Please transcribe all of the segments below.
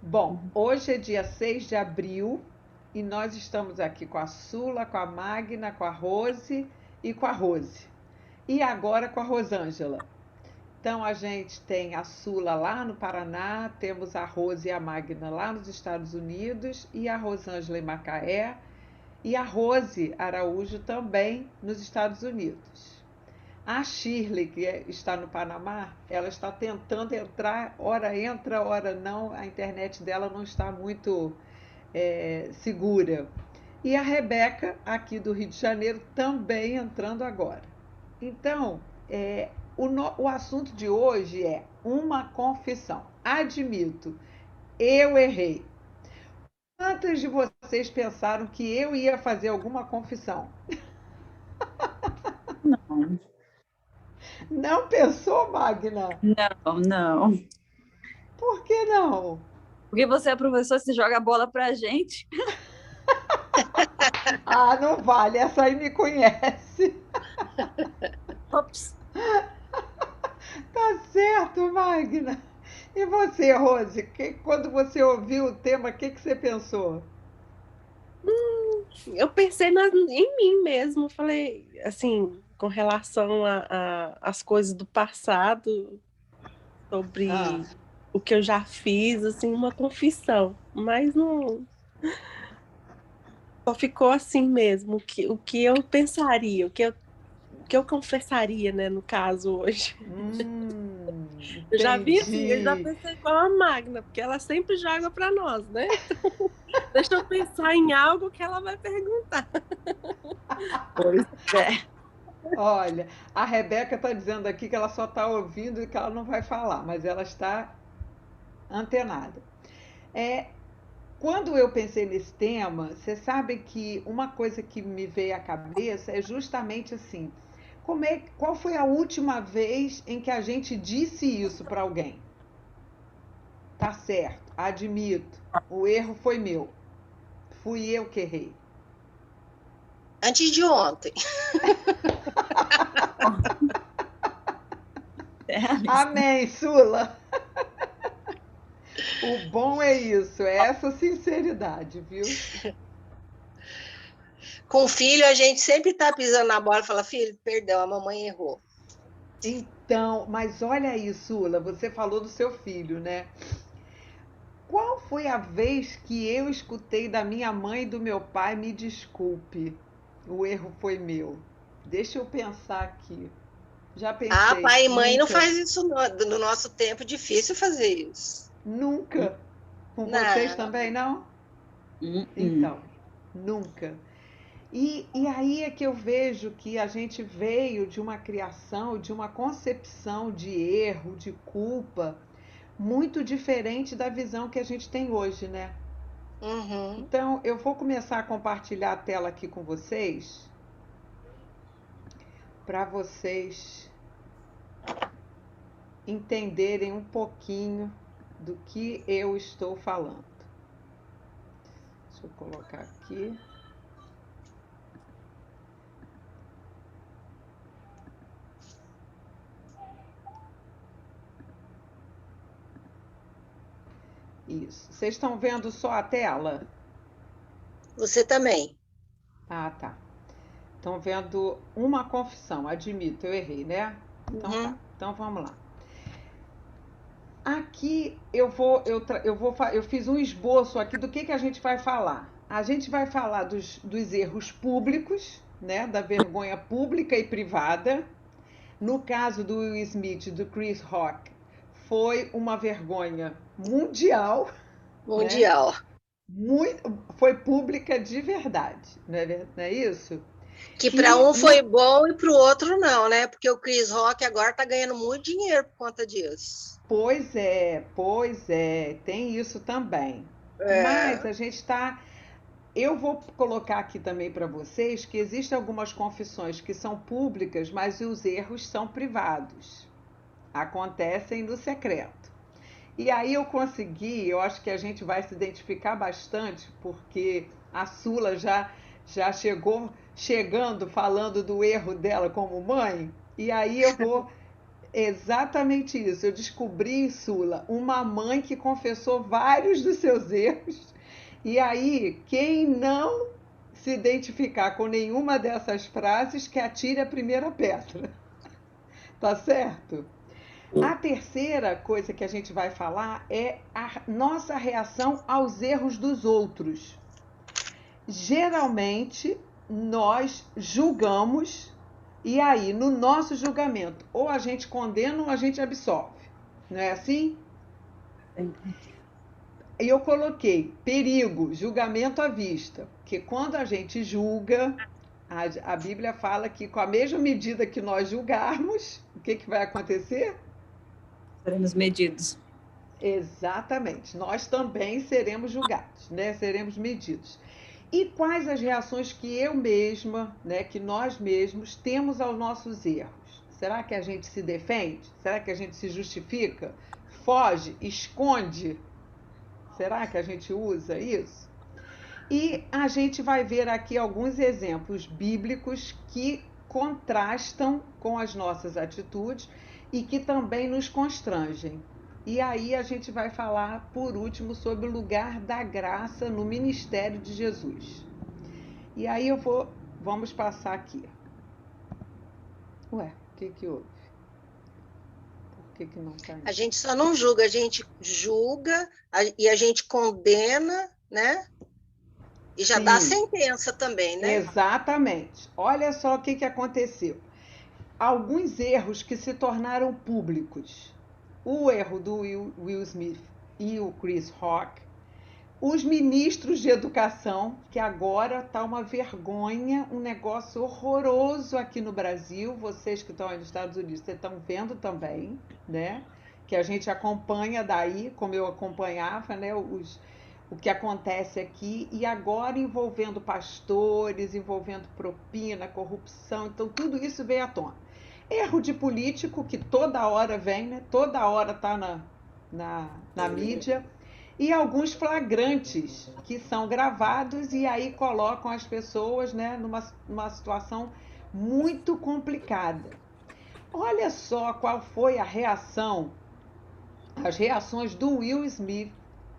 Bom, hoje é dia 6 de abril e nós estamos aqui com a Sula, com a Magna, com a Rose e com a Rose. E agora com a Rosângela. Então a gente tem a Sula lá no Paraná, temos a Rose e a Magna lá nos Estados Unidos e a Rosângela em Macaé e a Rose Araújo também nos Estados Unidos. A Shirley, que está no Panamá, ela está tentando entrar, ora entra, ora não, a internet dela não está muito segura. E a Rebeca, aqui do Rio de Janeiro, também entrando agora. Então, o assunto de hoje é uma confissão. Admito, eu errei. Quantas de vocês pensaram que eu ia fazer alguma confissão? Não, Não pensou, Magna? não, não. Por que não? Porque você é professor, você joga a bola pra gente. Ah, não vale, essa aí me conhece. Ops. Tá certo, Magna. E você, Rose, quando você ouviu o tema, o que você pensou? Eu pensei em mim mesmo, falei assim, com relação às coisas do passado, Ah, sobre o que eu já fiz, assim, uma confissão, mas não só ficou assim mesmo, o que eu pensaria, o que eu confessaria, né, no caso hoje. Eu já vi assim, eu já entendi. pensei igual a Magna, porque ela sempre joga para nós, né? Então, deixa eu pensar em algo que ela vai perguntar. Pois é. Olha, a Rebeca está dizendo aqui que ela só está ouvindo e que ela não vai falar, mas ela está antenada. É, Quando eu pensei nesse tema, você sabe que uma coisa que me veio à cabeça é justamente assim: qual foi a última vez em que a gente disse isso para alguém? Tá certo, admito, o erro foi meu, fui eu que errei. Antes de ontem. É, Amém, Sula. O bom é isso, é essa sinceridade, viu? Com filho, a gente sempre tá pisando na bola e fala, filho, perdão, a mamãe errou. Então, mas olha aí, Sula, você falou do seu filho, né? Qual foi a vez que eu escutei da minha mãe e do meu pai, me desculpe, o erro foi meu? Deixa eu pensar aqui. Já Ah, pensei, pai e mãe não nunca, faz isso no nosso tempo, é difícil fazer isso. nunca. Com vocês Não. também, não? uh-uh. Então, nunca. E aí é que eu vejo que a gente veio de uma criação, de uma concepção de erro, de culpa, muito diferente da visão que a gente tem hoje, né? Uhum. Então, eu vou começar a compartilhar a tela aqui com vocês, para vocês entenderem um pouquinho do que eu estou falando. Deixa eu colocar aqui. Isso. Vocês estão vendo só a tela? Você também. Ah, tá. Estão vendo uma confissão, admito, eu errei, né? Então tá. Uhum. Então vamos lá. Aqui eu fiz um esboço aqui do que a gente vai falar. A gente vai falar dos erros públicos, né? Da vergonha pública e privada. No caso do Will Smith e do Chris Rock, foi uma vergonha mundial, né? Mundial. Foi pública de verdade, não é isso? Que para E um foi no, bom e para o outro não, né? Porque o Chris Rock agora tá ganhando muito dinheiro por conta disso. pois é, tem isso também. Mas É. a gente está. Eu vou colocar aqui também para vocês que existem algumas confissões que são públicas, mas os erros são privados. Acontecem no secreto. E aí eu acho que a gente vai se identificar bastante, porque a Sula já chegando falando do erro dela como mãe, e aí eu vou Exatamente isso. Eu descobri, Sula, uma mãe que confessou vários dos seus erros. E aí, quem não se identificar com nenhuma dessas frases, que atire a primeira pedra. Tá certo? A terceira coisa que a gente vai falar é a nossa reação aos erros dos outros. Geralmente, nós julgamos, e aí, no nosso julgamento, ou a gente condena ou a gente absolve. Não é assim? E eu coloquei perigo, julgamento à vista. Porque quando a gente julga, a Bíblia fala que com a mesma medida que nós julgarmos, o que vai acontecer? Seremos medidos. Exatamente. Nós também seremos julgados, né? Seremos medidos. E quais as reações que eu mesma, né, que nós mesmos temos aos nossos erros? Será que a gente se defende? Será que a gente se justifica? Foge? Esconde? Será que a gente usa isso? E a gente vai ver aqui alguns exemplos bíblicos que contrastam com as nossas atitudes e que também nos constrangem. E aí a gente vai falar, por último, sobre o lugar da graça no ministério de Jesus. E aí vamos passar aqui. Ué, o que houve? Por que não está indo? A gente só não julga, a gente julga e a gente condena, né? E já dá a sentença também, né? Exatamente. Olha só o que aconteceu. Alguns erros que se tornaram públicos. O erro do Will Smith e o Chris Rock. Os ministros de educação, que agora está uma vergonha, um negócio horroroso aqui no Brasil. Vocês que estão aí nos Estados Unidos, vocês estão vendo também, né? Que a gente acompanha daí, como eu acompanhava, né? O que acontece aqui, e agora envolvendo pastores, envolvendo propina, corrupção, então tudo isso veio à tona. Erro de político, que toda hora vem, né? Toda hora está na mídia, e alguns flagrantes, que são gravados e aí colocam as pessoas, né, numa situação muito complicada. Olha só qual foi as reações do Will Smith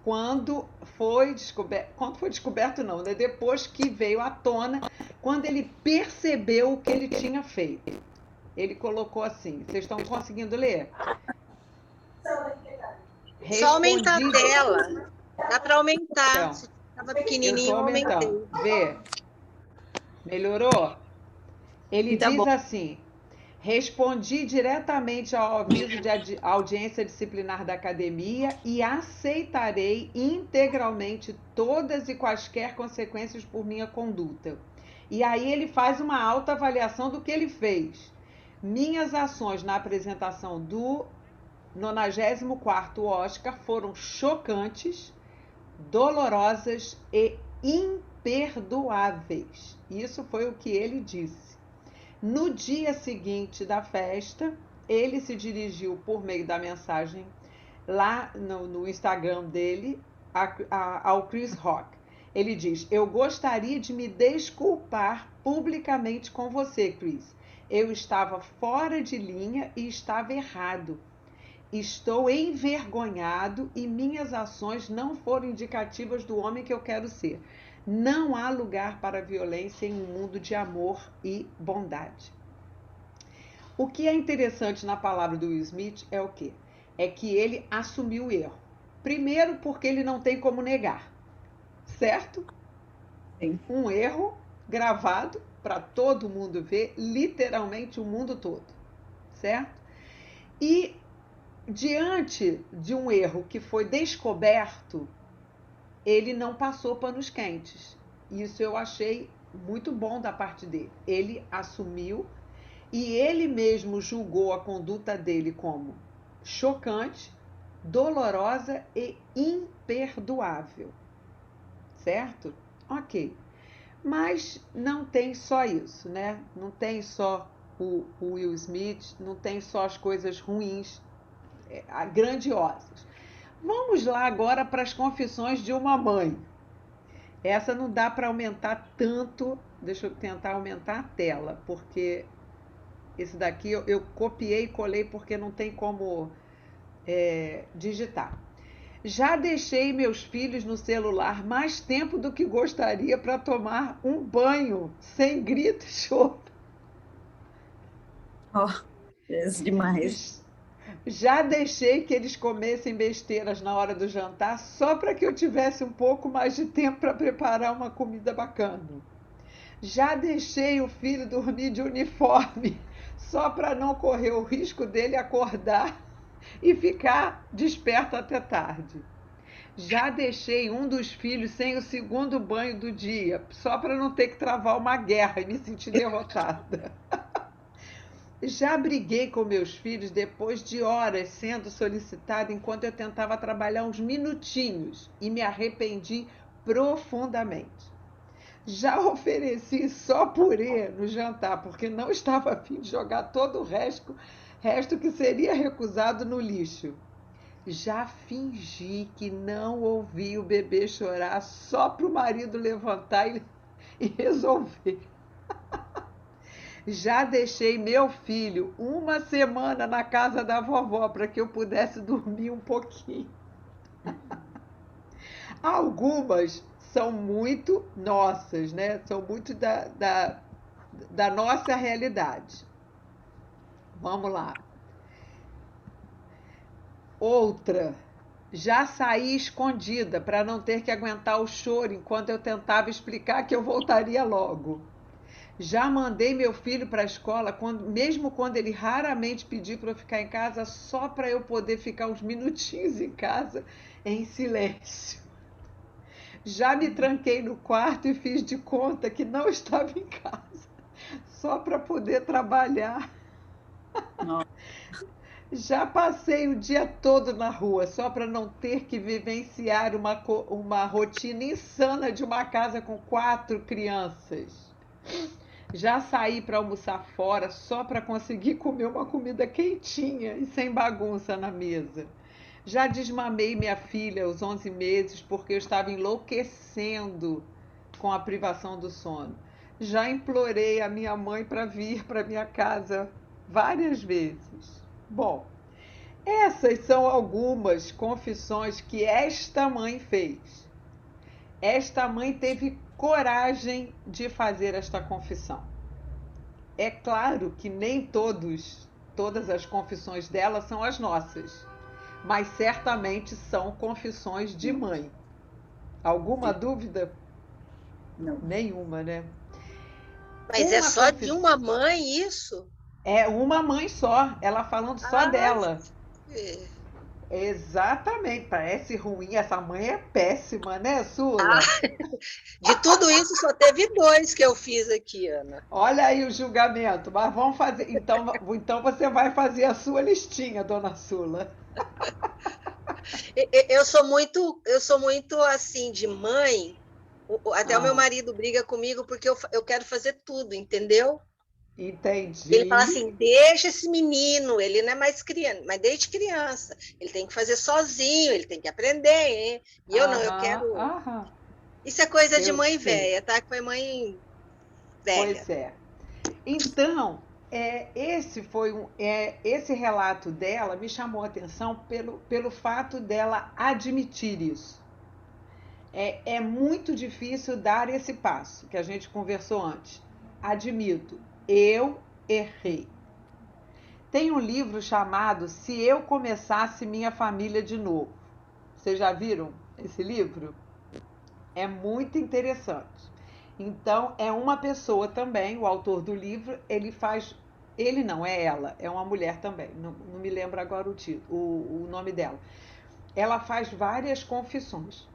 quando foi descoberto não, né? Depois que veio à tona, quando ele percebeu o que ele tinha feito. Ele colocou assim, vocês estão conseguindo ler? Só aumentar a tela. Dá para aumentar. Então, se estava pequenininho, eu aumentei. Vê? Melhorou? Ele Tá diz bom. assim: respondi diretamente ao aviso de audiência disciplinar da academia e aceitarei integralmente todas e quaisquer consequências por minha conduta. E aí ele faz uma autoavaliação do que ele fez. Minhas ações na apresentação do 94º Oscar foram chocantes, dolorosas e imperdoáveis. Isso foi o que ele disse. No dia seguinte da festa, ele se dirigiu por meio da mensagem lá no Instagram dele ao Chris Rock. Ele diz: eu gostaria de me desculpar publicamente com você, Chris. Eu estava fora de linha e estava errado. Estou envergonhado e minhas ações não foram indicativas do homem que eu quero ser. Não há lugar para violência em um mundo de amor e bondade. O que é interessante na palavra do Will Smith é o quê? É que ele assumiu o erro. Primeiro, porque ele não tem como negar, certo? Sim. Um erro gravado para todo mundo ver, literalmente o mundo todo, certo? E diante de um erro que foi descoberto, ele não passou panos quentes. Isso eu achei muito bom da parte dele. Ele assumiu e ele mesmo julgou a conduta dele como chocante, dolorosa e imperdoável. Certo? Ok. Mas não tem só isso, né? Não tem só o Will Smith, não tem só as coisas ruins, grandiosas. Vamos lá agora para as confissões de uma mãe. Essa não dá para aumentar tanto. Deixa eu tentar aumentar a tela, porque Esse daqui eu copiei e colei porque não tem como digitar. Já deixei meus filhos no celular mais tempo do que gostaria para tomar um banho sem grito e choro. Ó, é demais. Já deixei que eles comessem besteiras na hora do jantar só para que eu tivesse um pouco mais de tempo para preparar uma comida bacana. Já deixei o filho dormir de uniforme só para não correr o risco dele acordar e ficar desperto até tarde. Já deixei um dos filhos sem o segundo banho do dia, só para não ter que travar uma guerra e me sentir derrotada. Já briguei com meus filhos depois de horas sendo solicitada enquanto eu tentava trabalhar uns minutinhos e me arrependi profundamente. Já ofereci só purê no jantar porque não estava a fim de jogar todo o resto que seria recusado no lixo. Já fingi que não ouvi o bebê chorar só para o marido levantar e resolver. Já deixei meu filho uma semana na casa da vovó para que eu pudesse dormir um pouquinho. Algumas são muito nossas, né? São muito da nossa realidade. Vamos lá. Outra. Já saí escondida para não ter que aguentar o choro enquanto eu tentava explicar que eu voltaria logo. Já mandei meu filho para a escola, mesmo quando ele raramente pediu para eu ficar em casa, só para eu poder ficar uns minutinhos em casa em silêncio. Já me tranquei no quarto e fiz de conta que não estava em casa, só para poder trabalhar. Nossa. Já passei o dia todo na rua, só para não ter que vivenciar uma rotina insana de uma casa com 4 crianças. Já saí para almoçar fora só para conseguir comer uma comida quentinha e sem bagunça na mesa. Já desmamei minha filha aos 11 meses porque eu estava enlouquecendo com a privação do sono. Já implorei a minha mãe para vir para minha casa várias vezes. Bom, essas são algumas confissões que esta mãe fez. Esta mãe teve coragem de fazer esta confissão. É claro que nem todas as confissões dela são as nossas, mas certamente são confissões de mãe. Alguma dúvida? Não. Nenhuma, né? Mas é só de uma mãe isso? É uma mãe só, ela falando só dela. É. Exatamente, parece ruim, essa mãe é péssima, né, Sula? De tudo isso, só teve 2 que eu fiz aqui, Ana. Olha aí o julgamento, mas vamos fazer. Então você vai fazer a sua listinha, dona Sula. Eu sou muito assim, de mãe. Até o meu marido briga comigo porque eu quero fazer tudo, entendeu? Entendi. Ele fala assim: deixa esse menino, ele não é mais criança, mas desde criança. Ele tem que fazer sozinho, ele tem que aprender, hein? E eu não, eu quero. Isso é coisa de mãe velha, tá? Que foi mãe velha. Pois é. Então, esse relato dela me chamou a atenção pelo fato dela admitir isso. É muito difícil dar esse passo, que a gente conversou antes. Admito, eu errei. Tem um livro chamado Se Eu Começasse Minha Família de Novo. Vocês já viram esse livro? É muito interessante. Então, é uma pessoa também, o autor do livro, ele não, é ela, é uma mulher também, não me lembro agora o nome dela. Ela faz várias confissões.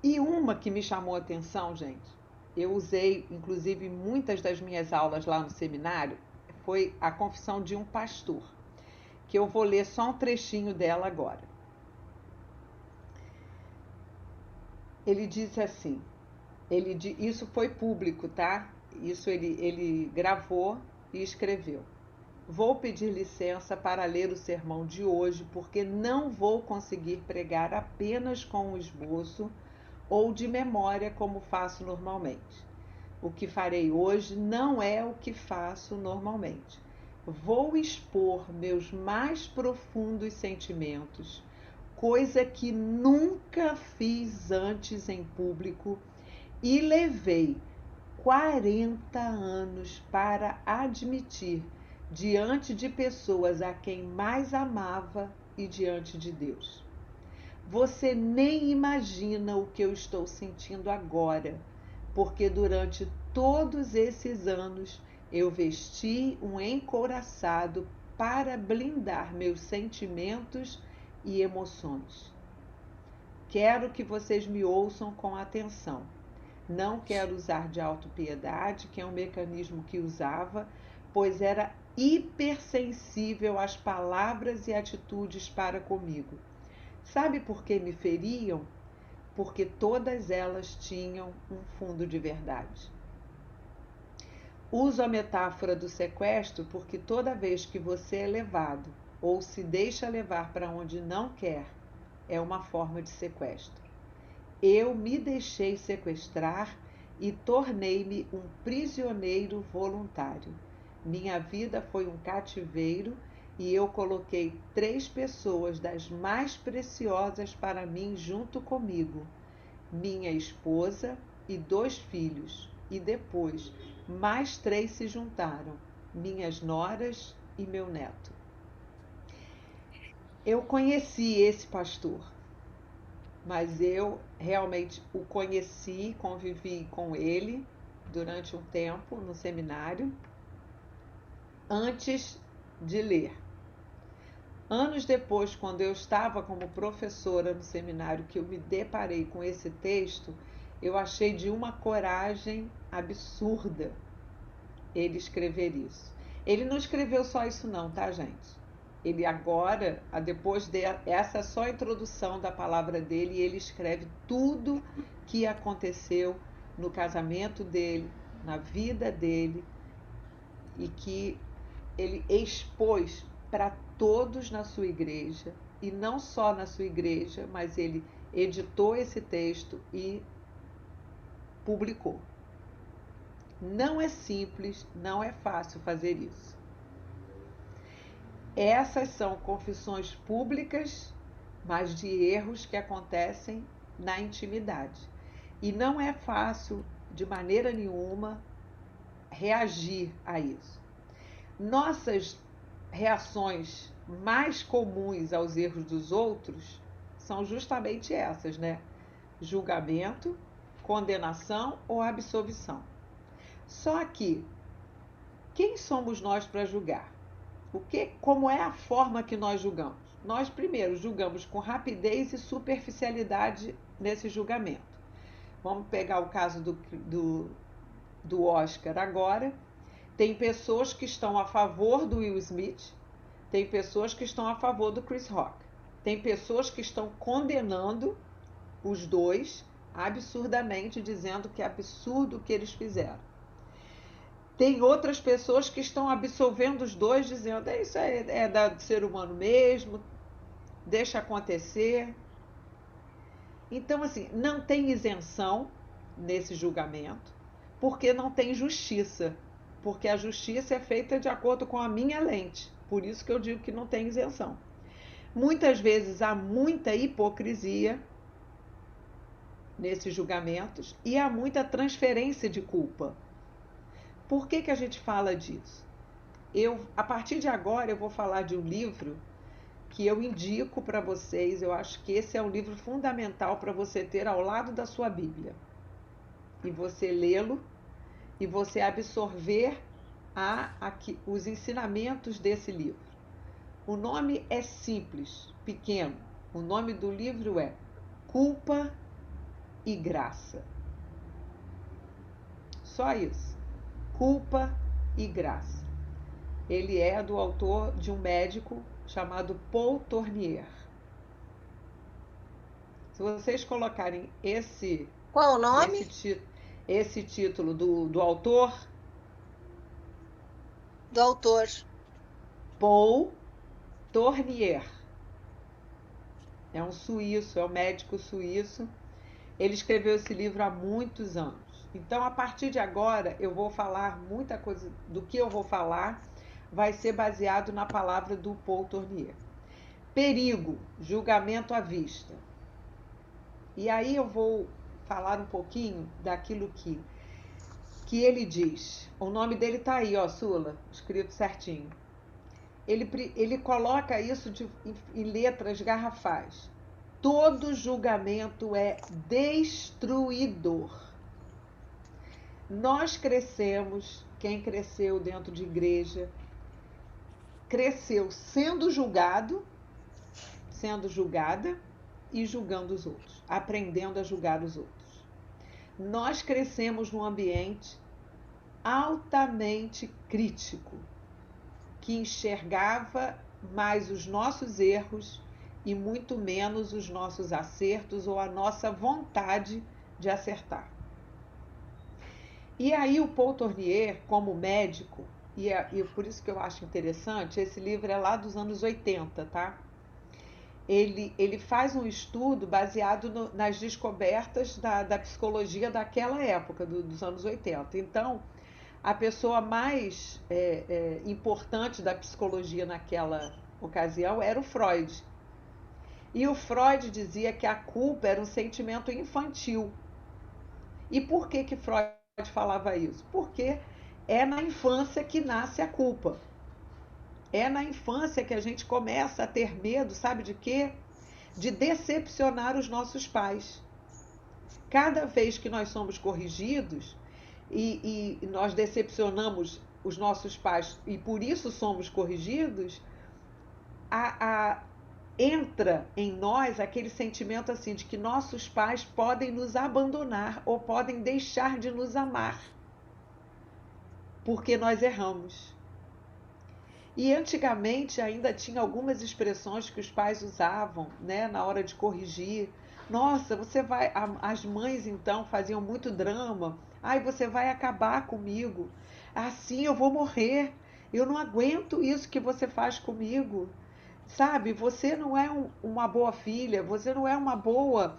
E uma que me chamou a atenção, gente, eu usei, inclusive, muitas das minhas aulas lá no seminário, foi a confissão de um pastor, que eu vou ler só um trechinho dela agora. Ele disse assim, isso foi público, tá? Isso ele gravou e escreveu. Vou pedir licença para ler o sermão de hoje, porque não vou conseguir pregar apenas com um esboço ou de memória como faço normalmente. O que farei hoje não é o que faço normalmente. vou expor meus mais profundos sentimentos, coisa que nunca fiz antes em público, e levei 40 anos para admitir diante de pessoas a quem mais amava e diante de Deus. Você nem imagina o que eu estou sentindo agora, porque durante todos esses anos eu vesti um encouraçado para blindar meus sentimentos e emoções. Quero que vocês me ouçam com atenção. Não quero usar de autopiedade, que é um mecanismo que usava, pois era hipersensível às palavras e atitudes para comigo. Sabe por que me feriam? Porque todas elas tinham um fundo de verdade. Uso a metáfora do sequestro porque toda vez que você é levado ou se deixa levar para onde não quer, é uma forma de sequestro. Eu me deixei sequestrar e tornei-me um prisioneiro voluntário. Minha vida foi um cativeiro e eu coloquei 3 pessoas das mais preciosas para mim junto comigo. Minha esposa e 2 filhos. E depois, mais 3 se juntaram, minhas noras e meu neto. Eu conheci esse pastor, mas eu realmente o conheci, convivi com ele durante um tempo no seminário, antes de ler. Anos depois, quando eu estava como professora no seminário, que eu me deparei com esse texto, eu achei de uma coragem absurda ele escrever isso. Ele não escreveu só isso não, tá, gente? Ele agora, depois essa é só a introdução da palavra dele, e ele escreve tudo que aconteceu no casamento dele, na vida dele, e que ele expôs para todos na sua igreja, e não só na sua igreja, mas ele editou esse texto e publicou. Não é simples, não é fácil fazer isso. Essas são confissões públicas, mas de erros que acontecem na intimidade. E não é fácil, de maneira nenhuma, reagir a isso. Nossas reações mais comuns aos erros dos outros são justamente essas, né? Julgamento, condenação ou absolvição. Só que, quem somos nós para julgar? Como é a forma que nós julgamos? Nós, primeiro, julgamos com rapidez e superficialidade nesse julgamento. Vamos pegar o caso do Oscar agora. Tem pessoas que estão a favor do Will Smith, tem pessoas que estão a favor do Chris Rock. Tem pessoas que estão condenando os dois absurdamente, dizendo que é absurdo o que eles fizeram. Tem outras pessoas que estão absolvendo os dois, dizendo isso é do ser humano mesmo, deixa acontecer. Então, assim, não tem isenção nesse julgamento, porque não tem justiça, porque a justiça é feita de acordo com a minha lente, por isso que eu digo que não tem isenção. Muitas vezes há muita hipocrisia nesses julgamentos e há muita transferência de culpa. Por que a gente fala disso? A partir de agora, eu vou falar de um livro que eu indico para vocês. Eu acho que esse é um livro fundamental para você ter ao lado da sua Bíblia. E você lê-lo e você absorver os ensinamentos desse livro. O nome é simples, pequeno. O nome do livro é Culpa e Graça. Só isso. Culpa e Graça. Ele é do autor de um médico chamado Paul Tournier. Se vocês colocarem Qual o nome? Esse título do autor. Do autor. Paul Tournier. É um suíço, é um médico suíço. Ele escreveu esse livro há muitos anos. Então, a partir de agora, eu vou falar muita coisa do que eu vou falar, vai ser baseado na palavra do Paul Tournier. Perigo, julgamento à vista. E aí eu vou falar um pouquinho daquilo que ele diz. O nome dele está aí, ó, Sula, escrito certinho. Ele coloca isso em letras garrafais. Todo julgamento é destruidor. Nós crescemos, quem cresceu dentro de igreja, cresceu sendo julgada e julgando os outros, aprendendo a julgar os outros. Nós crescemos num ambiente altamente crítico, que enxergava mais os nossos erros e muito menos os nossos acertos ou a nossa vontade de acertar. E aí o Paul Tournier, como médico, e por isso que eu acho interessante, esse livro é lá dos anos 80, tá? Ele faz um estudo baseado nas descobertas da psicologia daquela época, dos anos 80. Então, a pessoa mais importante da psicologia naquela ocasião era o Freud. E o Freud dizia que a culpa era um sentimento infantil. E por que Freud falava isso? Porque é na infância que nasce a culpa. É na infância que a gente começa a ter medo, sabe de quê? De decepcionar os nossos pais. Cada vez que nós somos corrigidos e nós decepcionamos os nossos pais e por isso somos corrigidos, entra em nós aquele sentimento assim de que nossos pais podem nos abandonar ou podem deixar de nos amar porque nós erramos. E antigamente ainda tinha algumas expressões que os pais usavam, né, na hora de corrigir. Nossa, você vai... As mães, então, faziam muito drama. Ai, você vai acabar comigo. Assim eu vou morrer. Eu não aguento isso que você faz comigo. Sabe, você não é uma boa filha, você não é uma boa...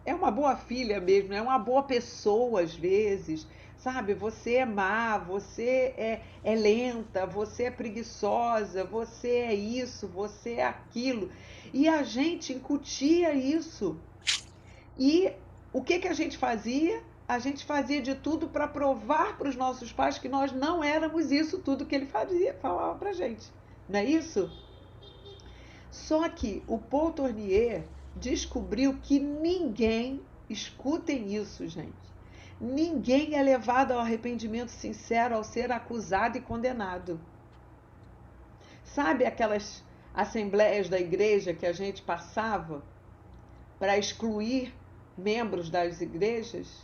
É uma boa filha mesmo, é uma boa pessoa às vezes. Sabe, você é má, você é lenta, você é preguiçosa, você é isso, você é aquilo. E a gente incutia isso. E o que a gente fazia? A gente fazia de tudo para provar para os nossos pais que nós não éramos isso tudo que ele falava para a gente. Não é isso? Só que o Paul Tournier descobriu que ninguém, escutem isso, gente, ninguém é levado ao arrependimento sincero ao ser acusado e condenado. Sabe aquelas assembleias da igreja que a gente passava para excluir membros das igrejas?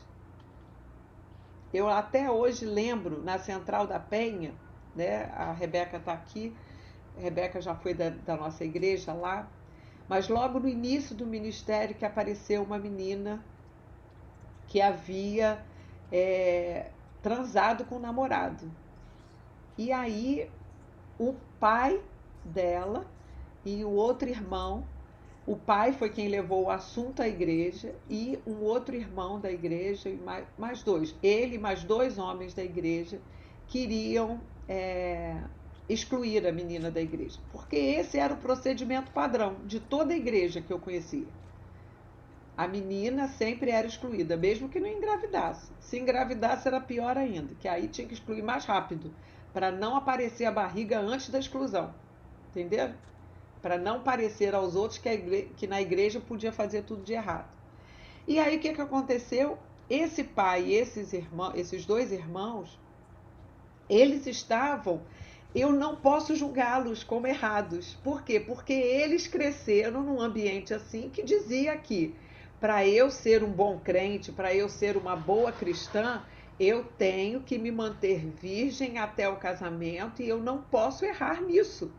Eu até hoje lembro, na Central da Penha, né? A Rebeca está aqui, a Rebeca já foi da nossa igreja lá, mas logo no início do ministério que apareceu uma menina que havia transado com o namorado. E aí o pai dela e o outro irmão, o pai foi quem levou o assunto à igreja e um outro irmão da igreja, e mais dois, ele e mais dois homens da igreja queriam excluir a menina da igreja, porque esse era o procedimento padrão de toda a igreja que eu conhecia. A menina sempre era excluída, mesmo que não engravidasse. Se engravidasse era pior ainda, que aí tinha que excluir mais rápido, para não aparecer a barriga antes da exclusão. Entenderam? Para não parecer aos outros que na igreja podia fazer tudo de errado. E aí o que aconteceu? Esse pai e esses dois irmãos, eles estavam... Eu não posso julgá-los como errados. Por quê? Porque eles cresceram num ambiente assim que dizia que para eu ser um bom crente, para eu ser uma boa cristã, eu tenho que me manter virgem até o casamento e eu não posso errar nisso.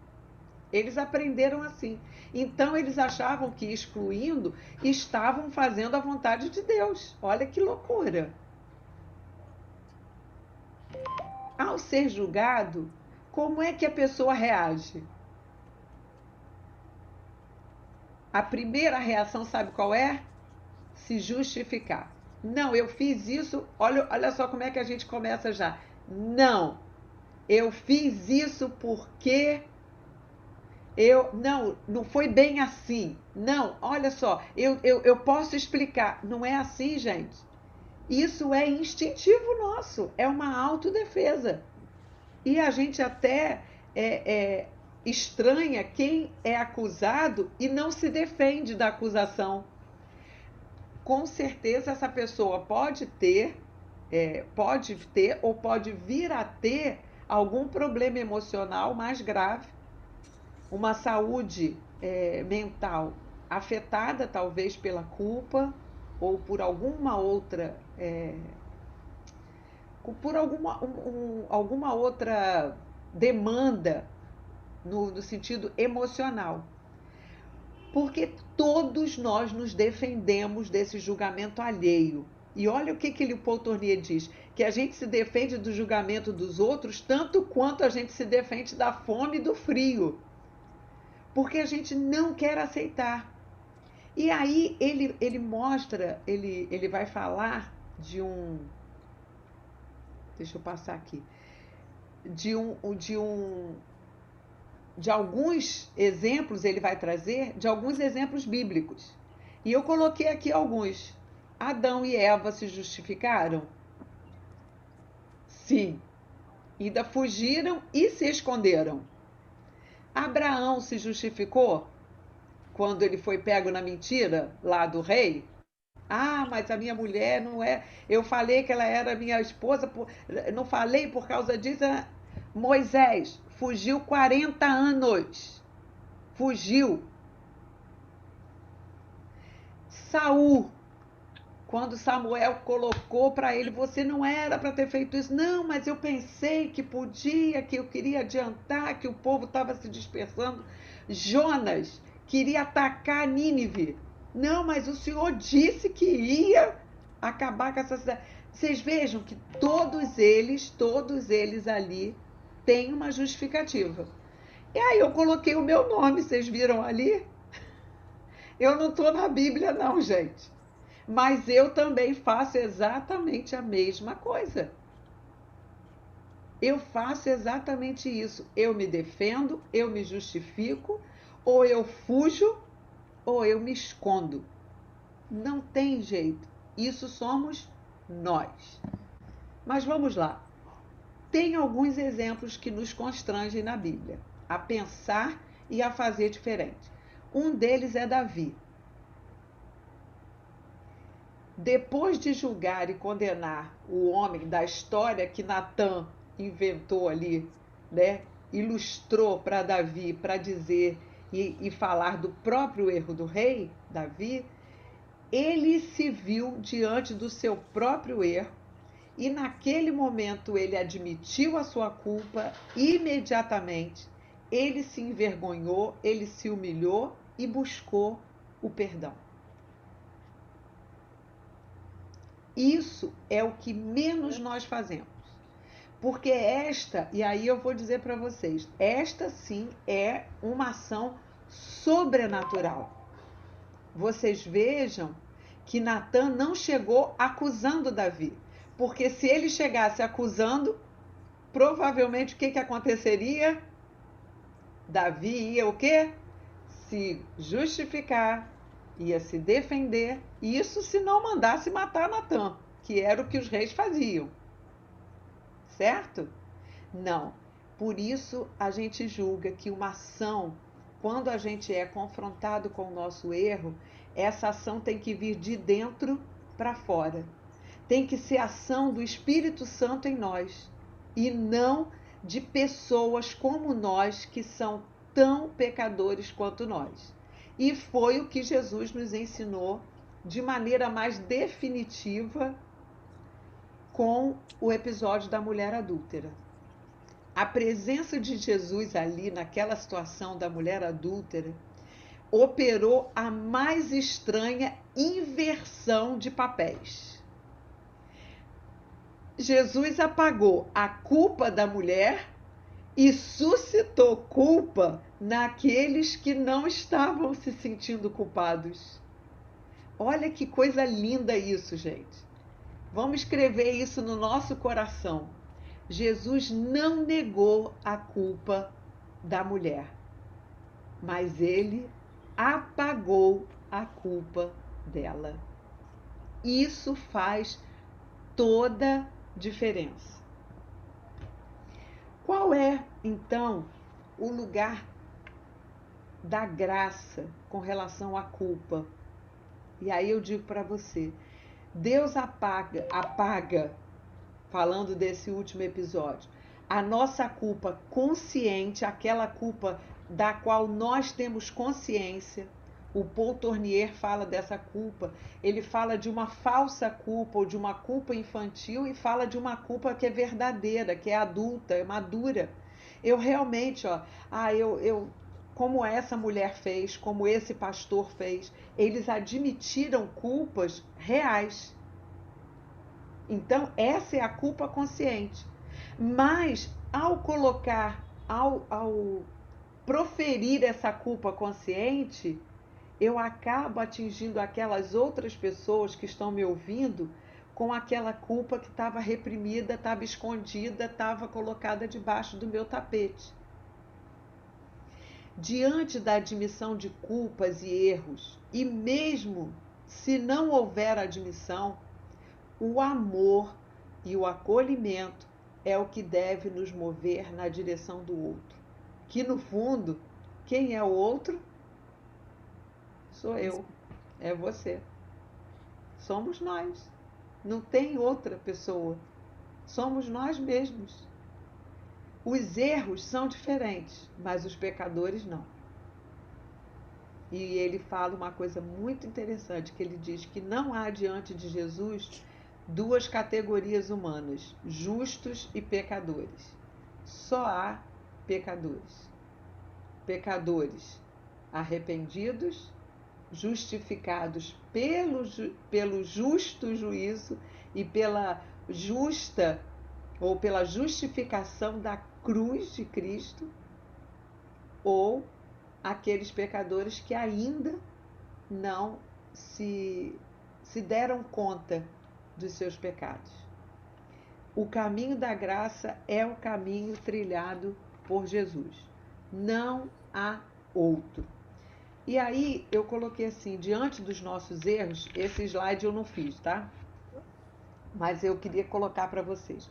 Eles aprenderam assim. Então eles achavam que excluindo estavam fazendo a vontade de Deus. Olha que loucura. Ao ser julgado, como é que a pessoa reage? A primeira reação, sabe qual é? Se justificar. Não, eu fiz isso. Olha só como é que a gente começa já. Não, eu fiz isso porque não foi bem assim. Não, olha só, eu posso explicar. Não é assim, gente. Isso é instintivo nosso, é uma autodefesa. E a gente até estranha quem é acusado e não se defende da acusação. Com certeza essa pessoa pode ter ou pode vir a ter algum problema emocional mais grave, uma saúde mental afetada talvez pela culpa ou por alguma outra alguma outra demanda no sentido emocional. Porque todos nós nos defendemos desse julgamento alheio. E olha o que o Paul Tournier diz, que a gente se defende do julgamento dos outros tanto quanto a gente se defende da fome e do frio. Porque a gente não quer aceitar. E aí ele mostra, ele vai falar de um... Deixa eu passar aqui. De alguns exemplos, ele vai trazer, de alguns exemplos bíblicos. E eu coloquei aqui alguns. Adão e Eva se justificaram? Sim. Ainda fugiram e se esconderam. Abraão se justificou quando ele foi pego na mentira lá do rei? Ah, mas a minha mulher não é... Eu falei que ela era minha esposa, não falei por causa disso. Moisés fugiu 40 anos. Fugiu. Saul, quando Samuel colocou para ele, você não era para ter feito isso. Não, mas eu pensei que podia, que eu queria adiantar, que o povo estava se dispersando. Jonas queria atacar Nínive. Não, mas o Senhor disse que ia acabar com essa cidade. Vocês vejam que todos eles ali têm uma justificativa. E aí eu coloquei o meu nome, vocês viram ali? Eu não estou na Bíblia não, gente. Mas eu também faço exatamente a mesma coisa. Eu faço exatamente isso. Eu me defendo, eu me justifico, ou eu fujo, ou eu me escondo. Não tem jeito. Isso somos nós. Mas vamos lá. Tem alguns exemplos que nos constrangem na Bíblia a pensar e a fazer diferente. Um deles é Davi. Depois de julgar e condenar o homem da história que Natã inventou ali, né, ilustrou para Davi, para dizer e falar do próprio erro do rei, Davi, ele se viu diante do seu próprio erro e naquele momento ele admitiu a sua culpa imediatamente, ele se envergonhou, ele se humilhou e buscou o perdão. Isso é o que menos nós fazemos. Porque e aí eu vou dizer para vocês, esta sim é uma ação sobrenatural. Vocês vejam que Natã não chegou acusando Davi. Porque se ele chegasse acusando, provavelmente o que aconteceria? Davi ia o quê? Se justificar, ia se defender, isso se não mandasse matar Natã, que era o que os reis faziam. Certo? Não. Por isso a gente julga que uma ação, quando a gente é confrontado com o nosso erro, essa ação tem que vir de dentro para fora. Tem que ser ação do Espírito Santo em nós e não de pessoas como nós que são tão pecadores quanto nós. E foi o que Jesus nos ensinou de maneira mais definitiva com o episódio da mulher adúltera. A presença de Jesus ali naquela situação da mulher adúltera operou a mais estranha inversão de papéis. Jesus apagou a culpa da mulher e suscitou culpa naqueles que não estavam se sentindo culpados. Olha que coisa linda isso, gente. Vamos escrever isso no nosso coração. Jesus não negou a culpa da mulher, mas ele apagou a culpa dela. Isso faz toda diferença. Qual é, então, o lugar da graça com relação à culpa? E aí eu digo para você, Deus apaga, falando desse último episódio, a nossa culpa consciente, aquela culpa da qual nós temos consciência. O Paul Tournier fala dessa culpa, ele fala de uma falsa culpa ou de uma culpa infantil e fala de uma culpa que é verdadeira, que é adulta, é madura. Eu realmente, como essa mulher fez, como esse pastor fez, eles admitiram culpas reais. Então, essa é a culpa consciente. Mas, ao proferir essa culpa consciente, eu acabo atingindo aquelas outras pessoas que estão me ouvindo com aquela culpa que estava reprimida, estava escondida, estava colocada debaixo do meu tapete. Diante da admissão de culpas e erros, e mesmo se não houver admissão, o amor e o acolhimento é o que deve nos mover na direção do outro. Que no fundo, quem é o outro? Sou eu, é você. Somos nós. Não tem outra pessoa. Somos nós mesmos. Os erros são diferentes, mas os pecadores não. E ele fala uma coisa muito interessante, que ele diz que não há diante de Jesus duas categorias humanas, justos e pecadores. Só há pecadores. Pecadores arrependidos, justificados pelo justo juízo e pela justa ou pela justificação da cruz de Cristo, ou aqueles pecadores que ainda não se deram conta dos seus pecados. O caminho da graça é o caminho trilhado por Jesus. Não há outro. E aí eu coloquei assim, diante dos nossos erros, esse slide eu não fiz, tá? Mas eu queria colocar para vocês.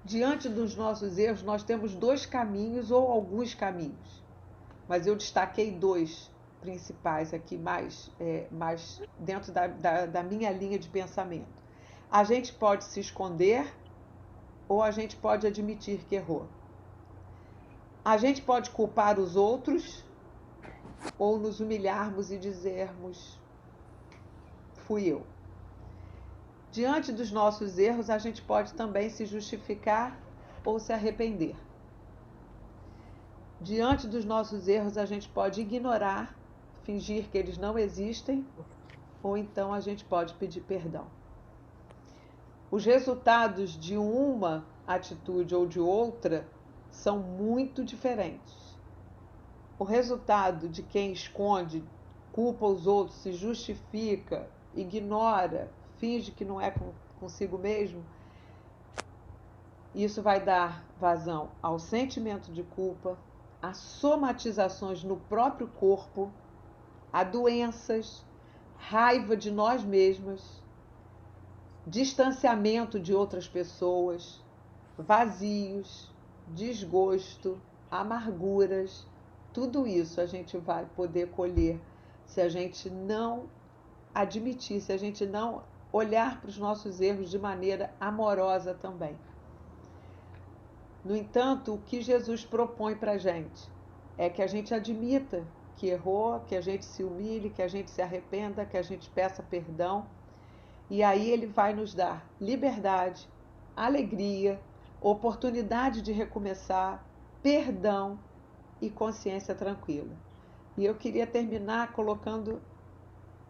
Diante dos nossos erros, nós temos dois caminhos ou alguns caminhos. Mas eu destaquei dois principais aqui, mais dentro da minha linha de pensamento. A gente pode se esconder ou a gente pode admitir que errou. A gente pode culpar os outros ou nos humilharmos e dizermos, fui eu. Diante dos nossos erros, a gente pode também se justificar ou se arrepender. Diante dos nossos erros, a gente pode ignorar, fingir que eles não existem, ou então a gente pode pedir perdão. Os resultados de uma atitude ou de outra são muito diferentes. O resultado de quem esconde, culpa os outros, se justifica, ignora, finge que não é consigo mesmo, isso vai dar vazão ao sentimento de culpa, a somatizações no próprio corpo, a doenças, raiva de nós mesmos, distanciamento de outras pessoas, vazios, desgosto, amarguras. Tudo isso a gente vai poder colher se a gente não admitir, se a gente não olhar para os nossos erros de maneira amorosa também. No entanto, o que Jesus propõe para a gente é que a gente admita que errou, que a gente se humilhe, que a gente se arrependa, que a gente peça perdão. E aí ele vai nos dar liberdade, alegria, oportunidade de recomeçar, perdão e consciência tranquila. E eu queria terminar colocando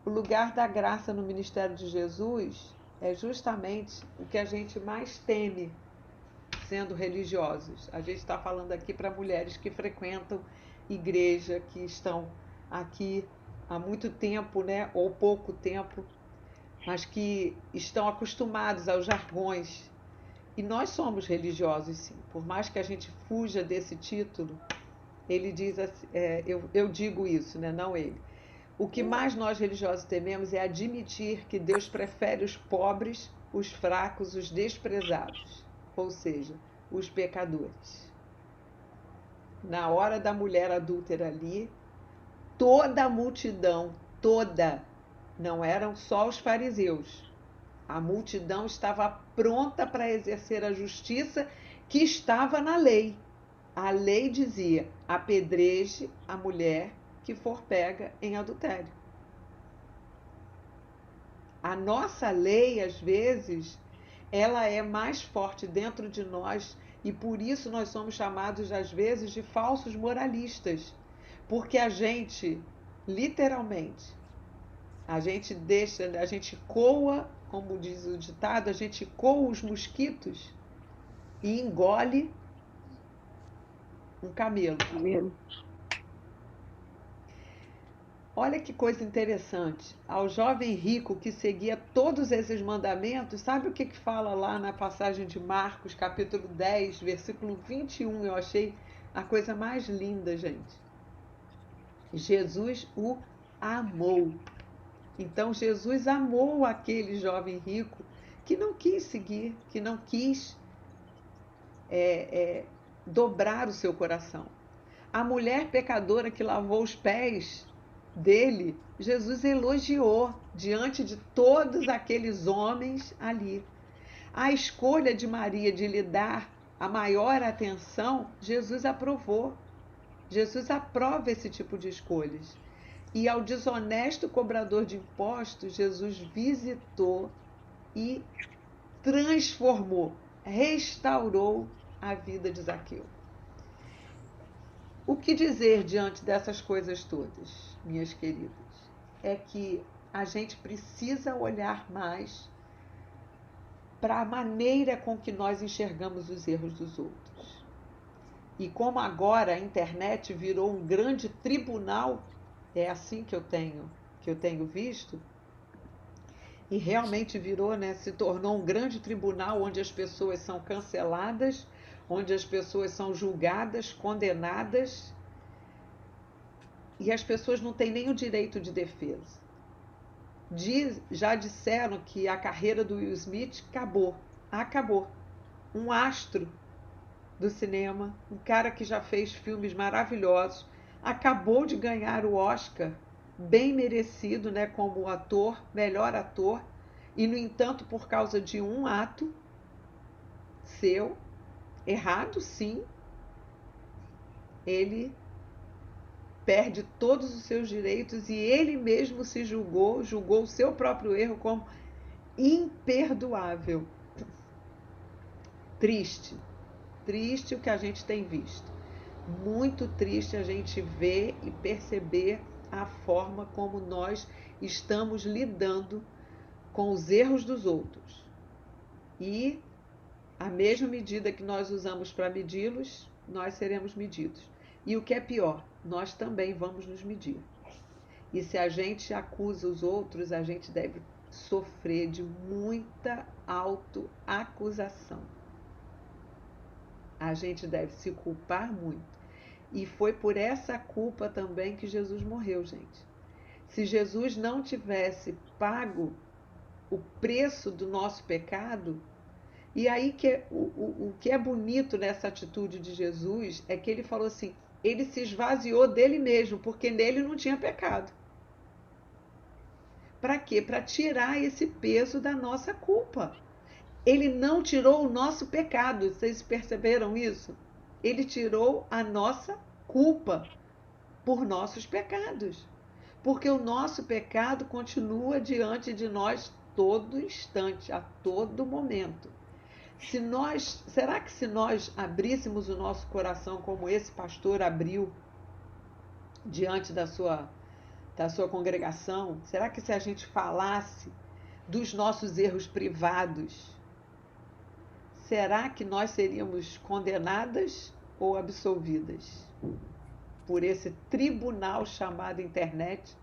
o lugar da graça no ministério de Jesus é justamente o que a gente mais teme sendo religiosos. A gente está falando aqui para mulheres que frequentam igreja, que estão aqui há muito tempo, né, ou pouco tempo. mas que estão acostumados aos jargões. E nós somos religiosos, sim. Por mais que a gente fuja desse título, ele diz assim, eu digo isso, né? Não ele. O que mais nós religiosos tememos é admitir que Deus prefere os pobres, os fracos, os desprezados, ou seja, os pecadores. Na hora da mulher adúltera ali, toda a multidão, toda, não eram só os fariseus. A multidão estava pronta para exercer a justiça que estava na lei. A lei dizia: apedreje a mulher que for pega em adultério. A nossa lei, às vezes, ela é mais forte dentro de nós e por isso nós somos chamados, às vezes, de falsos moralistas. Porque a gente, literalmente, a gente coa, como diz o ditado, a gente coa os mosquitos e engole um camelo. Olha que coisa interessante. Ao jovem rico que seguia todos esses mandamentos, sabe o que fala lá na passagem de Marcos, capítulo 10, versículo 21? Eu achei a coisa mais linda, gente. Jesus o amou. Então, Jesus amou aquele jovem rico que não quis seguir, que não quis dobrar o seu coração. A mulher pecadora que lavou os pés dele, Jesus elogiou diante de todos aqueles homens ali. A escolha de Maria de lhe dar a maior atenção, Jesus aprovou. Jesus aprova esse tipo de escolhas. E ao desonesto cobrador de impostos, Jesus visitou e transformou, restaurou a vida de Zaqueu. O que dizer diante dessas coisas todas, minhas queridas? É que a gente precisa olhar mais para a maneira com que nós enxergamos os erros dos outros. E como agora a internet virou um grande tribunal, é assim que eu tenho visto, e realmente virou, né, se tornou um grande tribunal onde as pessoas são canceladas, onde as pessoas são julgadas, condenadas, e as pessoas não têm nem o direito de defesa. Já disseram que a carreira do Will Smith acabou. Um astro do cinema, um cara que já fez filmes maravilhosos, acabou de ganhar o Oscar, bem merecido, né, como ator, melhor ator, e no entanto, por causa de um ato seu, errado sim, ele perde todos os seus direitos e ele mesmo se julgou o seu próprio erro como imperdoável. Triste o que a gente tem visto. Muito triste a gente ver e perceber a forma como nós estamos lidando com os erros dos outros. E a mesma medida que nós usamos para medi-los, nós seremos medidos. E o que é pior, nós também vamos nos medir. E se a gente acusa os outros, a gente deve sofrer de muita autoacusação. A gente deve se culpar muito. E foi por essa culpa também que Jesus morreu, gente. Se Jesus não tivesse pago o preço do nosso pecado, e aí o que é bonito nessa atitude de Jesus é que ele falou assim, ele se esvaziou dele mesmo, porque nele não tinha pecado. Para quê? Para tirar esse peso da nossa culpa. Ele não tirou o nosso pecado, vocês perceberam isso? Ele tirou a nossa culpa por nossos pecados. Porque o nosso pecado continua diante de nós todo instante, a todo momento. Será que se nós abríssemos o nosso coração como esse pastor abriu diante da sua congregação, será que se a gente falasse dos nossos erros privados, será que nós seríamos condenadas ou absolvidas por esse tribunal chamado internet?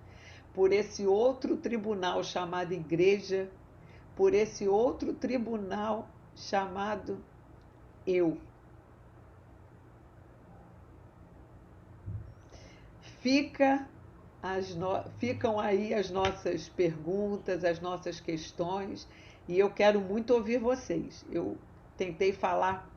por esse outro tribunal chamado igreja, por esse outro tribunal chamado eu. Ficam aí as nossas perguntas, as nossas questões, e eu quero muito ouvir vocês. Eu tentei falar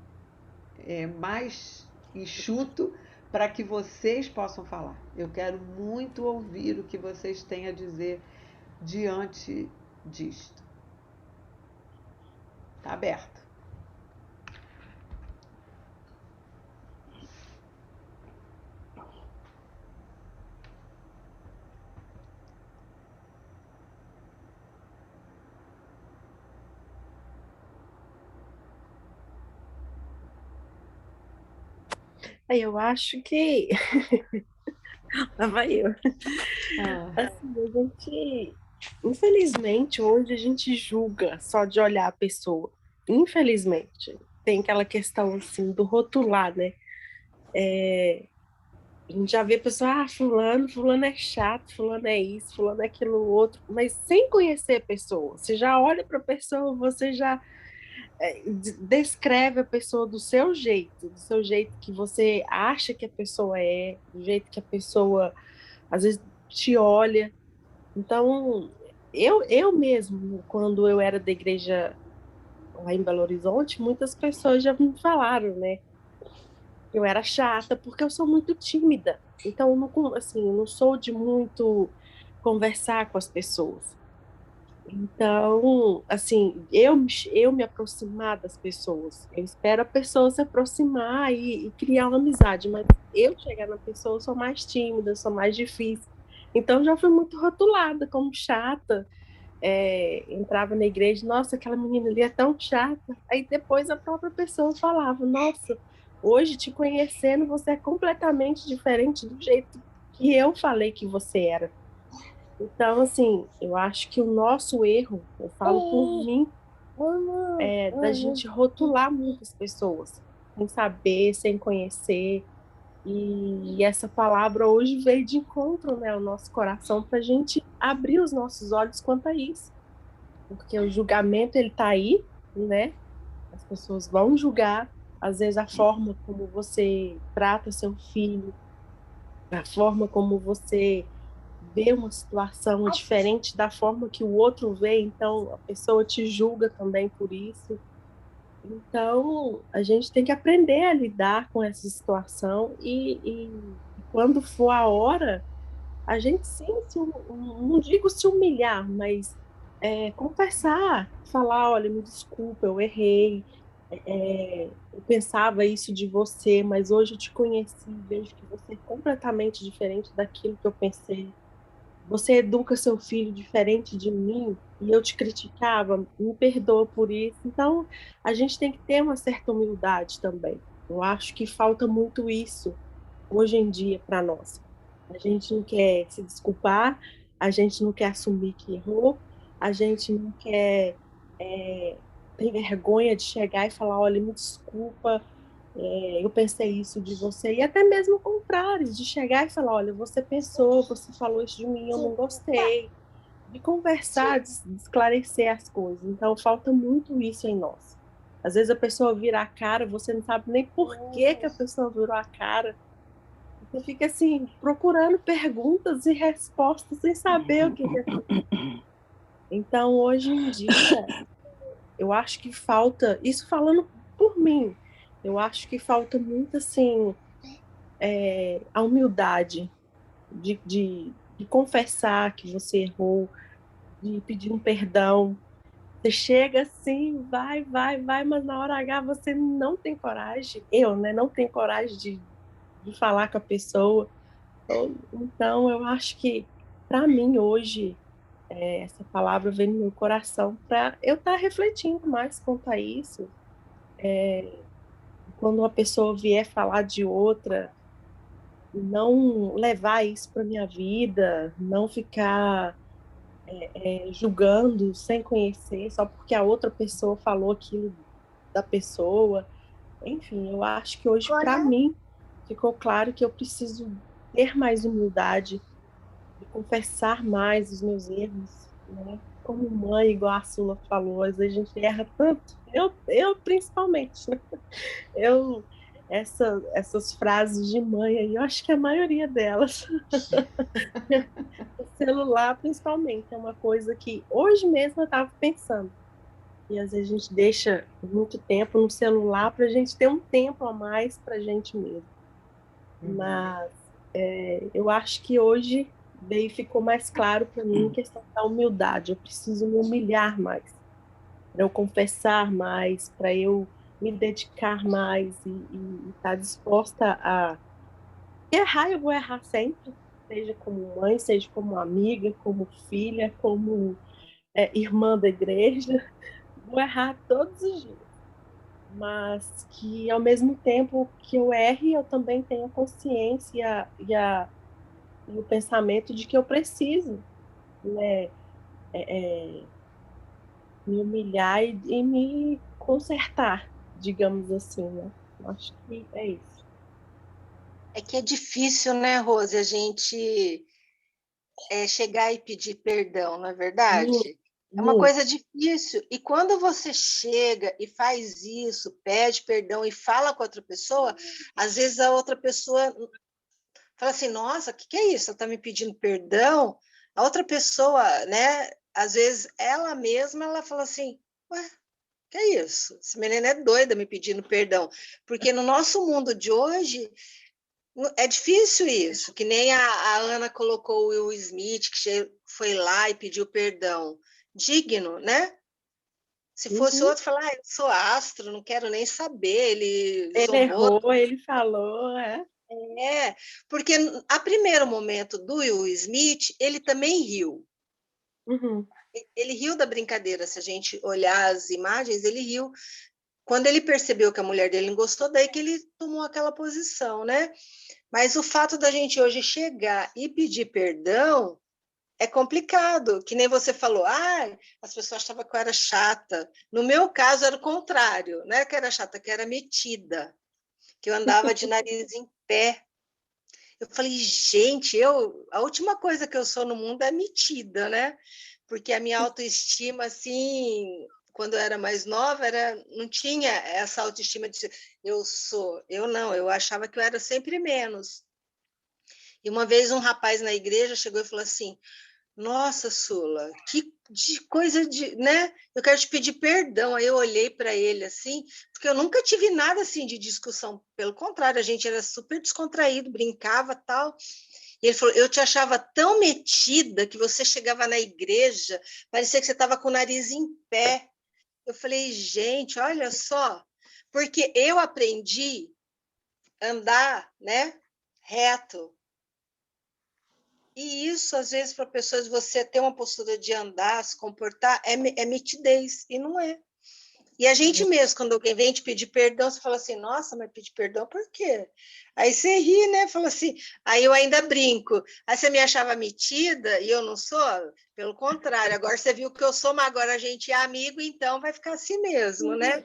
mais enxuto para que vocês possam falar. Eu quero muito ouvir o que vocês têm a dizer diante disto. Está aberto. Eu acho que. Lá vai eu. Assim, a gente. Infelizmente, hoje a gente julga só de olhar a pessoa. Infelizmente. Tem aquela questão, assim, do rotular, né? A gente já vê a pessoa, fulano é chato, fulano é isso, fulano é aquilo outro, mas sem conhecer a pessoa. Você já olha para a pessoa, você já descreve a pessoa do seu jeito que você acha que a pessoa é, do jeito que a pessoa às vezes te olha. Então, eu mesmo, quando eu era da igreja lá em Belo Horizonte, muitas pessoas já me falaram, né? Eu era chata porque eu sou muito tímida. Então, eu não, assim, eu não sou de muito conversar com as pessoas. Então, assim, eu me aproximar das pessoas. Eu espero a pessoa se aproximar e criar uma amizade, mas eu chegar na pessoa, eu sou mais tímida, sou mais difícil. Então, já fui muito rotulada como chata. Entrava na igreja, nossa, aquela menina ali é tão chata. Aí depois a própria pessoa falava, nossa, hoje te conhecendo, você é completamente diferente do jeito que eu falei que você era. Então, assim, eu acho que o nosso erro, eu falo por mim, é da gente rotular muitas pessoas, sem saber, sem conhecer. E essa palavra hoje veio de encontro, né, ao nosso coração para a gente abrir os nossos olhos quanto a isso. Porque o julgamento, ele está aí, né? As pessoas vão julgar, às vezes, a forma como você trata seu filho, a forma como você vê uma situação diferente da forma que o outro vê, então a pessoa te julga também por isso. Então, a gente tem que aprender a lidar com essa situação e quando for a hora, a gente sim, não digo se humilhar, mas confessar, falar, olha, me desculpa, eu errei, eu pensava isso de você, mas hoje eu te conheci, vejo que você é completamente diferente daquilo que eu pensei. Você educa seu filho diferente de mim e eu te criticava, me perdoa por isso. Então, a gente tem que ter uma certa humildade também. Eu acho que falta muito isso hoje em dia para nós. A gente não quer se desculpar, a gente não quer assumir que errou, a gente não quer ter vergonha de chegar e falar, olha, me desculpa, eu pensei isso de você, e até mesmo o contrário, de chegar e falar, olha, você pensou, você falou isso de mim, eu não gostei, de conversar, de esclarecer as coisas. Então, falta muito isso em nós. Às vezes a pessoa vira a cara, você não sabe nem por que que a pessoa virou a cara, você fica assim, procurando perguntas e respostas sem saber o que é. Então, hoje em dia, eu acho que falta, isso falando por mim, eu acho que falta muito, assim, a humildade de confessar que você errou, de pedir um perdão. Você chega assim, vai, mas na hora H você não tem coragem, eu, né, não tenho coragem de falar com a pessoa. Então, eu acho que, para mim, hoje, essa palavra vem no meu coração para eu estar refletindo mais quanto a isso. Quando uma pessoa vier falar de outra, não levar isso para minha vida, não ficar julgando sem conhecer, só porque a outra pessoa falou aquilo da pessoa. Enfim, eu acho que hoje, para mim, ficou claro que eu preciso ter mais humildade, de confessar mais os meus erros, né? Como mãe, igual a Sula falou, às vezes a gente erra tanto. Eu principalmente, né? Eu, essas frases de mãe aí, eu acho que a maioria delas, o celular principalmente, é uma coisa que hoje mesmo eu estava pensando. E às vezes a gente deixa muito tempo no celular para a gente ter um tempo a mais para a gente mesmo. Mas eu acho que hoje ficou mais claro para mim a questão da humildade. Eu preciso me humilhar mais, para eu confessar mais, para eu me dedicar mais e estar disposta a errar. Eu vou errar sempre, seja como mãe, seja como amiga, como filha, como irmã da igreja. Vou errar todos os dias, mas que ao mesmo tempo que eu erre, eu também tenho a consciência e o pensamento de que eu preciso, né, me humilhar e me consertar, digamos assim, né? Acho que é isso. É que é difícil, né, Rose, a gente chegar e pedir perdão, não é Muito, verdade? É uma muito. coisa difícil. E quando você chega e faz isso, pede perdão e fala com outra pessoa, às vezes a outra pessoa fala assim: Nossa, o que é isso? Ela está me pedindo perdão? A outra pessoa, né? Às vezes ela mesma ela fala assim: Ué, que é isso? Essa menina é doida me pedindo perdão. Porque no nosso mundo de hoje é difícil isso, que nem a Ana colocou o Will Smith, que foi lá e pediu perdão. Digno, né? Se fosse Uhum. outro, falar, eu sou astro, não quero nem saber, ele Ele zombou. errou, ele falou, Porque a primeiro momento do Will Smith, ele também riu. Uhum. Ele riu da brincadeira, se a gente olhar as imagens, ele riu. Quando ele percebeu que a mulher dele não gostou, daí que ele tomou aquela posição, né? Mas o fato da gente hoje chegar e pedir perdão é complicado, que nem você falou, as pessoas achavam que eu era chata. No meu caso, era o contrário, não era que era chata, que era metida, que eu andava de nariz em pé. Eu falei, gente, a última coisa que eu sou no mundo é metida, né? Porque a minha autoestima, assim, quando eu era mais nova, não tinha essa autoestima de eu não, eu achava que eu era sempre menos. E uma vez um rapaz na igreja chegou e falou assim: Nossa, Sula, que coisa de, né? Eu quero te pedir perdão. Aí eu olhei para ele assim, porque eu nunca tive nada assim de discussão. Pelo contrário, a gente era super descontraído, brincava tal. E ele falou: Eu te achava tão metida que você chegava na igreja, parecia que você estava com o nariz em pé. Eu falei: Gente, olha só, porque eu aprendi a andar, né? Reto. E isso, às vezes, para pessoas, você ter uma postura de andar, se comportar, é mitidez, e não é. E a gente mesmo, quando alguém vem te pedir perdão, você fala assim, nossa, mas pedir perdão por quê? Aí você ri, né? Fala assim, aí eu ainda brinco. Aí você me achava metida e eu não sou? Pelo contrário, agora você viu que eu sou, mas agora a gente é amigo, então vai ficar assim mesmo, né?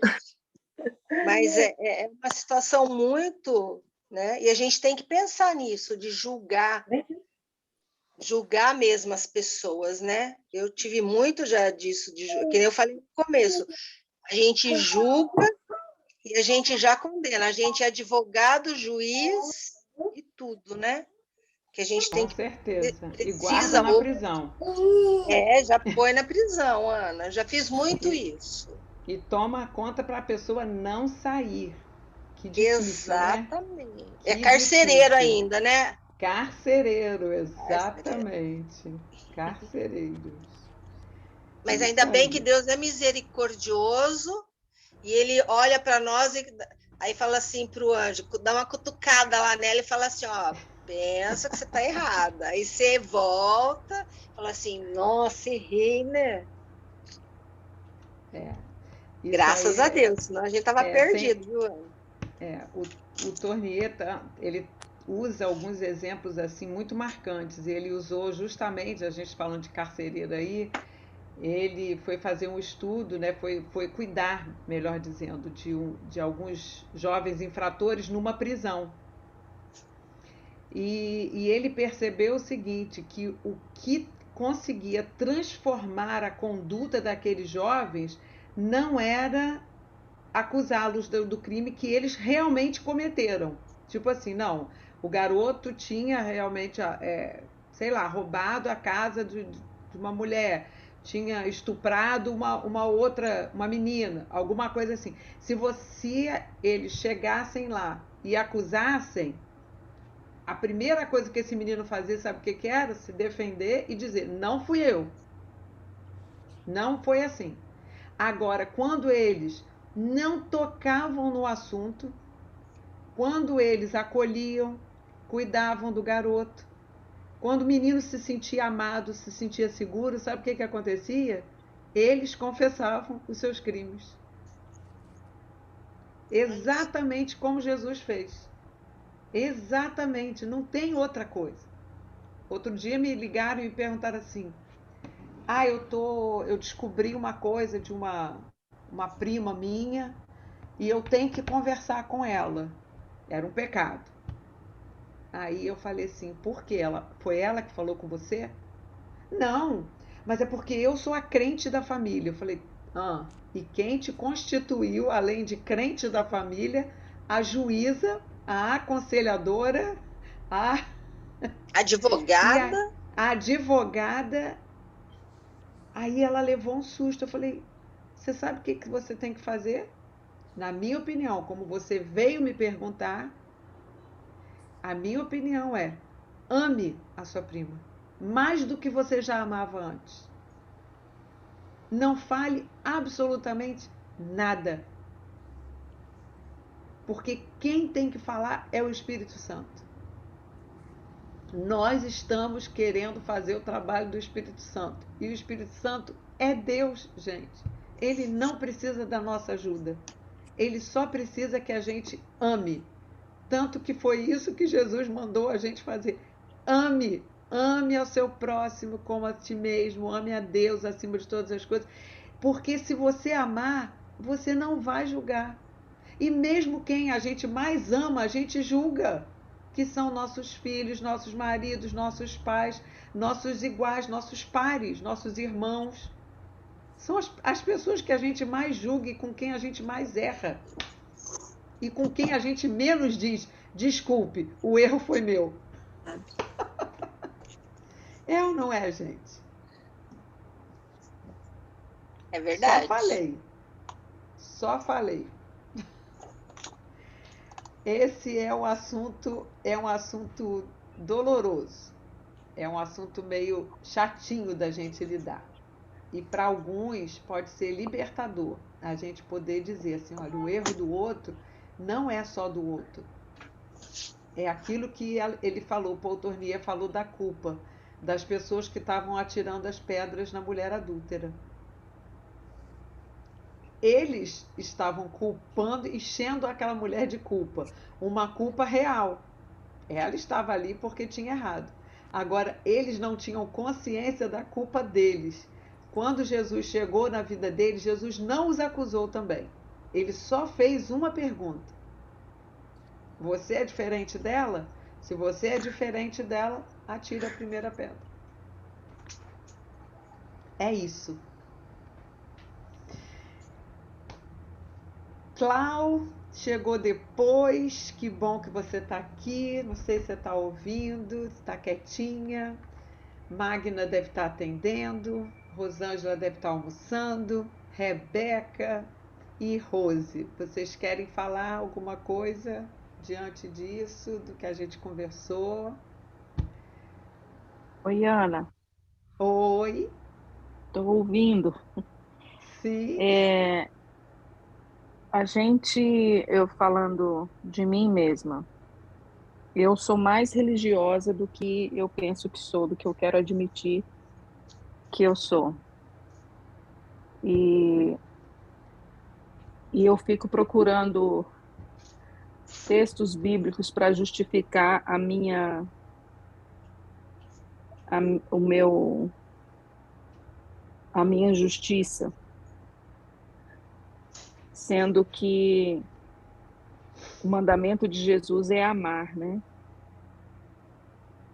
Mas é uma situação muito, né? E a gente tem que pensar nisso, de julgar mesmo as pessoas, né? Eu tive muito já disso, que eu falei no começo, a gente julga e a gente já condena, a gente é advogado, juiz e tudo, né? Que a gente tem Com que certeza. E guarda precisa na prisão. já põe na prisão, Ana. Já fiz muito E, isso. e toma conta para a pessoa não sair. Que difícil, né? Exatamente. É Que carcereiro difícil. ainda, né? Carcereiro, Carcereiro. exatamente. Carcereiros. Mas ainda Isso bem que aí. Deus é misericordioso e ele olha para nós e aí fala assim para o anjo, dá uma cutucada lá nela e fala assim, ó, pensa que você está errada. Aí você volta, fala assim, nossa, errei, né? É. Isso Graças aí a Deus, senão a gente estava tem, perdido, viu, Ana? o Tornieta, ele usa alguns exemplos assim muito marcantes. Ele usou justamente, a gente falando de carcereiro aí, ele foi fazer um estudo, né, foi cuidar, melhor dizendo, de alguns jovens infratores numa prisão. E ele percebeu o seguinte, que o que conseguia transformar a conduta daqueles jovens não era acusá-los do crime que eles realmente cometeram. Tipo assim, não, o garoto tinha realmente, sei lá, roubado a casa de uma mulher, tinha estuprado uma menina, alguma coisa assim. Se eles chegassem lá e acusassem, a primeira coisa que esse menino fazia, sabe o que era? Se defender e dizer, não fui eu. Não foi assim. Agora, quando eles não tocavam no assunto, quando eles acolhiam, cuidavam do garoto, quando o menino se sentia amado, se sentia seguro, sabe o que acontecia? Eles confessavam os seus crimes. Exatamente como Jesus fez. Exatamente, não tem outra coisa. Outro dia me ligaram e me perguntaram assim: eu descobri uma coisa de uma prima minha e eu tenho que conversar com ela. Era um pecado. Aí eu falei assim: por quê? Foi ela que falou com você? Não, mas é porque eu sou a crente da família. Eu falei: e quem te constituiu, além de crente da família, a juíza, a aconselhadora, a e a advogada. Aí ela levou um susto. Eu falei: você sabe o que você tem que fazer? Na minha opinião, como você veio me perguntar, a minha opinião é: ame a sua prima, mais do que você já amava antes. Não fale absolutamente nada. Porque quem tem que falar é o Espírito Santo. Nós estamos querendo fazer o trabalho do Espírito Santo. E o Espírito Santo é Deus, gente. Ele não precisa da nossa ajuda. Ele só precisa que a gente ame. Tanto que foi isso que Jesus mandou a gente fazer. Ame. Ame ao seu próximo como a ti mesmo. Ame a Deus acima de todas as coisas. Porque se você amar, você não vai julgar. E mesmo quem a gente mais ama, a gente julga. Que são nossos filhos, nossos maridos, nossos pais, nossos iguais, nossos pares, nossos irmãos. São as pessoas que a gente mais julga e com quem a gente mais erra. E com quem a gente menos diz: desculpe, o erro foi meu. É ou não é, gente? É verdade. Só falei. Esse é um assunto doloroso. É um assunto meio chatinho da gente lidar. E para alguns pode ser libertador a gente poder dizer assim: olha, o erro do outro não é só do outro. É aquilo que ele falou, Paul Tournier falou da culpa, das pessoas que estavam atirando as pedras na mulher adúltera. Eles estavam culpando, enchendo aquela mulher de culpa, uma culpa real. Ela estava ali porque tinha errado. Agora, eles não tinham consciência da culpa deles. Quando Jesus chegou na vida deles, Jesus não os acusou também. Ele só fez uma pergunta: você é diferente dela? Se você é diferente dela, atire a primeira pedra. É isso. Clau, chegou depois. Que bom que você está aqui. Não sei se você está ouvindo, está quietinha. Magna deve estar atendendo. Rosângela deve estar almoçando. Rebeca e Rose. Vocês querem falar alguma coisa diante disso, do que a gente conversou? Oi, Ana. Oi. Estou ouvindo. Sim. Eu falando de mim mesma, eu sou mais religiosa do que eu penso que sou, do que eu quero admitir que eu sou. E eu fico procurando textos bíblicos para justificar a minha justiça, sendo que o mandamento de Jesus é amar, né?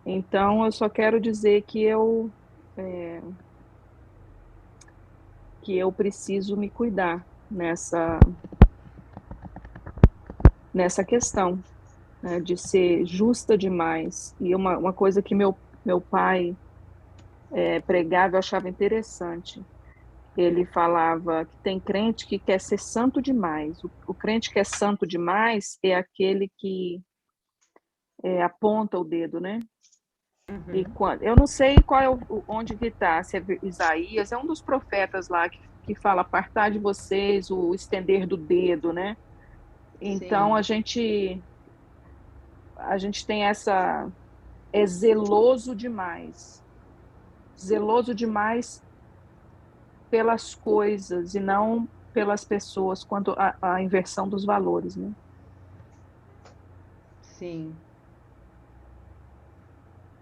Então, eu só quero dizer que eu preciso me cuidar nessa questão, né, de ser justa demais. E uma coisa que meu pai pregava, eu achava interessante. Ele falava que tem crente que quer ser santo demais. O crente que é santo demais é aquele que aponta o dedo, né? E quando, eu não sei qual é onde que está, se é Isaías, é um dos profetas lá que fala apartar de vocês o estender do dedo, né? Então Sim. a gente tem é zeloso demais pelas coisas e não pelas pessoas, quanto a inversão dos valores, né? Sim.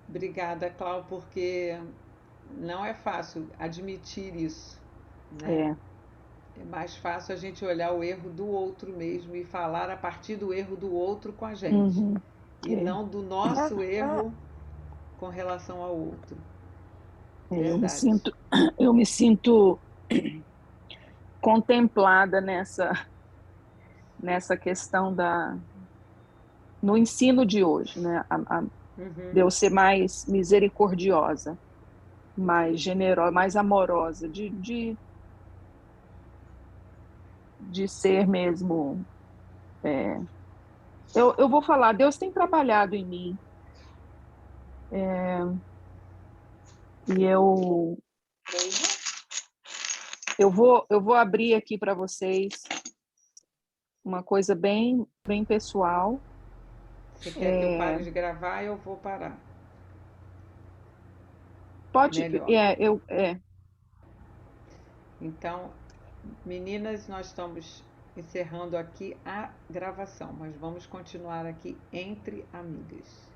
Obrigada, Clau, porque não é fácil admitir isso, né? É, É mais fácil a gente olhar o erro do outro mesmo e falar a partir do erro do outro com a gente, uhum, e é, não do nosso erro com relação ao outro. eu me Verdade. sinto, eu me sinto contemplada nessa questão no ensino de hoje, né? De Uhum. eu ser mais misericordiosa, mais generosa, mais amorosa, de ser mesmo. é, eu vou falar, Deus tem trabalhado em mim, e eu vou abrir aqui para vocês uma coisa bem pessoal. Você quer que eu pare de gravar? Eu vou parar. Pode, Melhor. eu, Então, meninas, nós estamos encerrando aqui a gravação, mas vamos continuar aqui entre amigas.